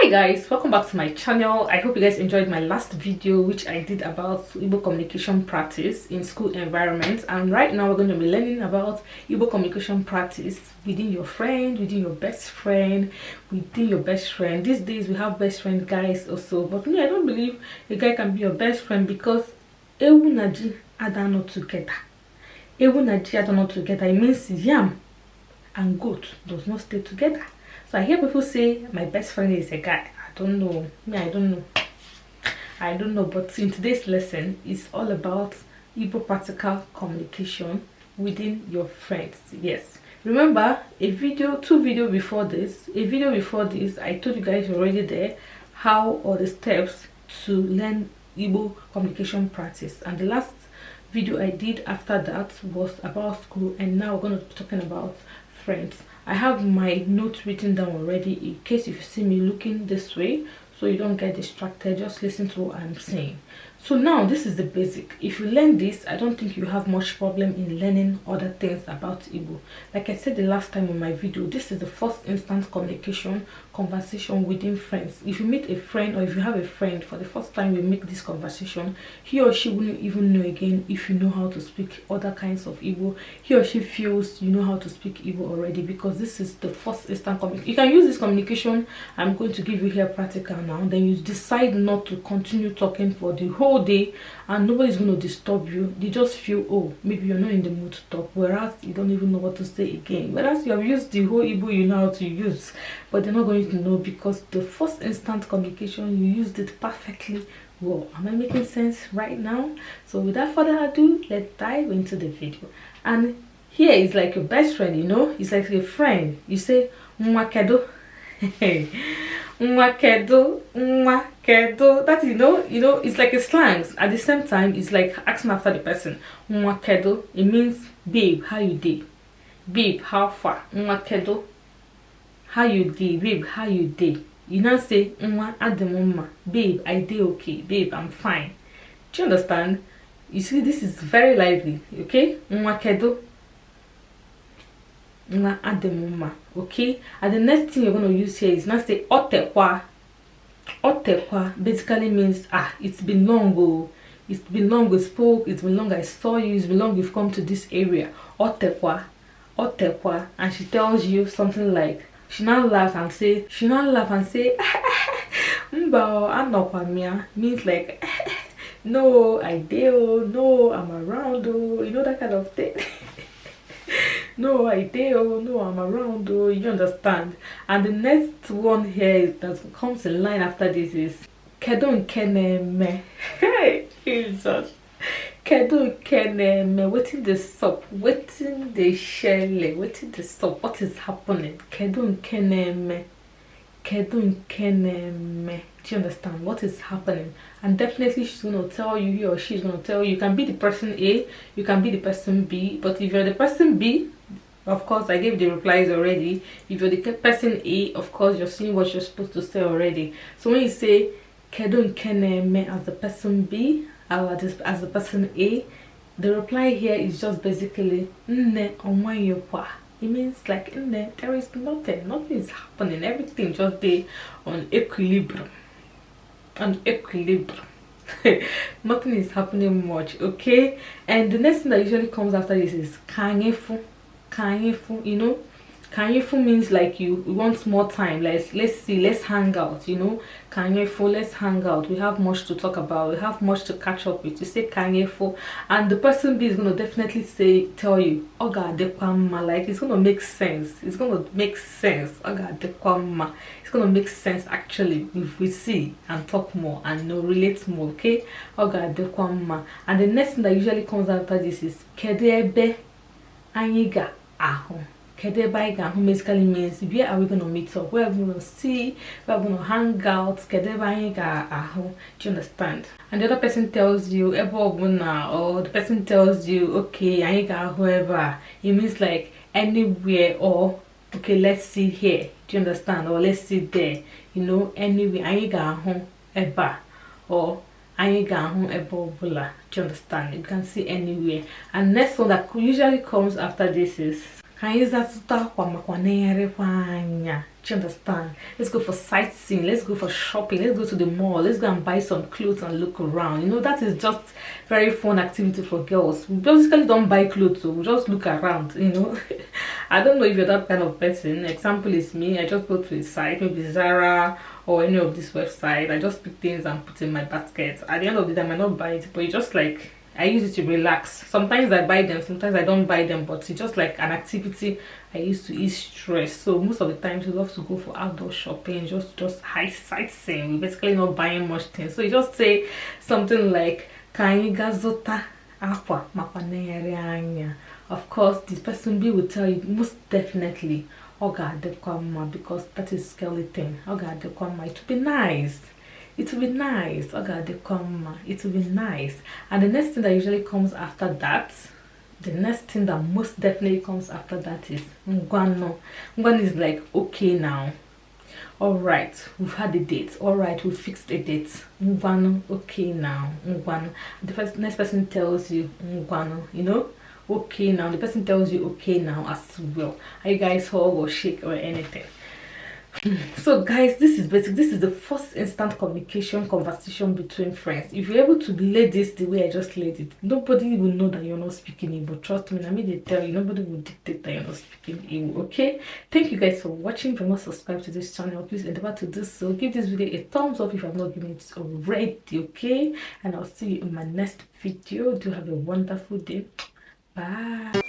Hi guys, welcome back to my channel. I hope you guys enjoyed my last video which I did about Igbo communication practice in school environments, and right now we're going to be learning about Igbo communication practice within your friend, within your best friend, within your best friend. These days we have best friend guys also, but me, I don't believe a guy can be your best friend because ewu naji ada not together. Ewu naji ada not together. It means yam and goat does not stay together. So I hear people say my best friend is a guy. I don't know. Me, I don't know. But in today's lesson, it's all about Igbo practical communication within your friends. Yes. Remember two videos before this. I told you guys already there how or the steps to learn Igbo communication practice. And the last video I did after that was about school, and now we're going to be talking about friends. I have my notes written down already in case if you see me looking this way, so you don't get distracted. Just listen to what I'm saying. So now this is the basic. If you learn this, I don't think you have much problem in learning other things about Igbo. Like I said the last time in my video, this is the first instance conversation within friends. If you meet a friend or if you have a friend for the first time, you make this conversation, he or she wouldn't even know again if you know how to speak other kinds of Igbo. He or she feels you know how to speak Igbo already, because this is the first instant communication. You can use this communication I'm going to give you here practical now. Then you decide not to continue talking for the whole day and nobody's going to disturb you. They just feel, oh, maybe you're not in the mood to talk, whereas you don't even know what to say again, whereas you have used the whole Igbo you know how to use, but they're not going to know because the first instant communication you used it perfectly well. Am I making sense right now? So without further ado, let's dive into the video. And here is like your best friend, you know, it's like a friend. You say mwakedo. Mwakedo, mwakedo. That you know, it's like a slang. At the same time, it's like asking after the person. Mwakedo, it means babe, how you dey? Babe, how far? Mwakedo, how you dey? Babe, how you dey? You now say mwa ademoma. Babe, I dey okay. Babe, I'm fine. Do you understand? You see, this is very lively. Okay, mwakedo. Okay, and the next thing you're going to use here is not say otekwa. Otekwa basically means it's been long. It's been long we spoke, it's been long I saw you, it's been long you've come to this area. Otekwa, otekwa. And she tells you something like, she now laughs and say mbao anokwamia, means like no, I do, no, I'm around, you know, that kind of thing. No, I do, no, I'm around, you understand? And the next one here that comes in line after this is kedon keneme. Hey, Jesus. Kedon keneme. Waiting the stop, waiting the shell, waiting the stop. What is happening? Kedon keneme. Kedon keneme. Do you understand what is happening? And definitely she's going to tell you, he or she's going to tell you. You can be the person A, you can be the person B, but if you're the person B, of course I gave the replies already. If you're the person A, of course you're seeing what you're supposed to say already. So when you say kedon keneme as the person B or as the person A, the reply here is just basically nne onwanyokwa. It means like nne, there is nothing is happening, everything just there on equilibrium. Nothing is happening much. Okay, and the next thing that usually comes after this is kanyefu. You know, kanyefu means like you want more time. Let's hang out, you know. Kanyefu, let's hang out, we have much to talk about, we have much to catch up with. You say kanyefu, and the person B is going to definitely tell you oga dekwama. Like it's going to make sense, oga dekwama. It's going to make sense actually if we see and talk more and relate more. Okay, oga dekwama. And the next thing that usually comes after this is kedebe anyiga aho. Kedebe aho basically means where are we going to meet up, where are we going to see, where are we going to hang out. Kedebe anyiga aho. Do you understand? And the other person tells you ebo buna, or the person tells you okay anyiga aho ever. It means like anywhere, or okay, let's see here. Do you understand? Or let's see there. You know, anywhere anyiga aho eba, or anyiga aho ebo bula. Do you understand? You can see anywhere. And next one that usually comes after this is Do you understand? Let's go for sightseeing, let's go for shopping, let's go to the mall, let's go and buy some clothes and look around. You know, that is just very fun activity for girls. We basically don't buy clothes, so we just look around, you know. I don't know if you're that kind of person. Example is me. I just go to a site, maybe Zara or any of this website. I just pick things and put in my basket. At the end of the day, I might not buy it, but it's just like I use it to relax. Sometimes I buy them, sometimes I don't buy them, but it's just like an activity I used to ease stress. So most of the times we love to go for outdoor shopping, just high sightseeing. We're basically not buying much things. So you just say something like "Kanyi gazota aqua makwaneyere anya." Of course, this person B will tell you most definitely Oga Adekwama, because that is skeleton. Oga Adekwama, it will be nice. It will be nice. Oga Adekwama, it will be nice. And the next thing that usually comes after that, the next thing that most definitely comes after that is Ngwano. Ngwano is like, okay now. Alright, we've had a date. Alright, we fixed a date. Ngwano, okay now. Ngwano. The next person tells you Ngwano, you know? Okay now. The person tells you okay now as well. Are you guys hug or shake or anything? So guys, this is the first instant communication conversation between friends. If you're able to lay this the way I just laid it, nobody will know that you're not speaking Igbo. Trust me, I mean, they tell you, nobody will dictate that you're not speaking Igbo. Okay, thank you guys for watching. If you're not subscribed to this channel, please endeavor to do so. Give this video a thumbs up if you have not given it already. Okay, and I'll see you in my next video. Do have a wonderful day. Bye.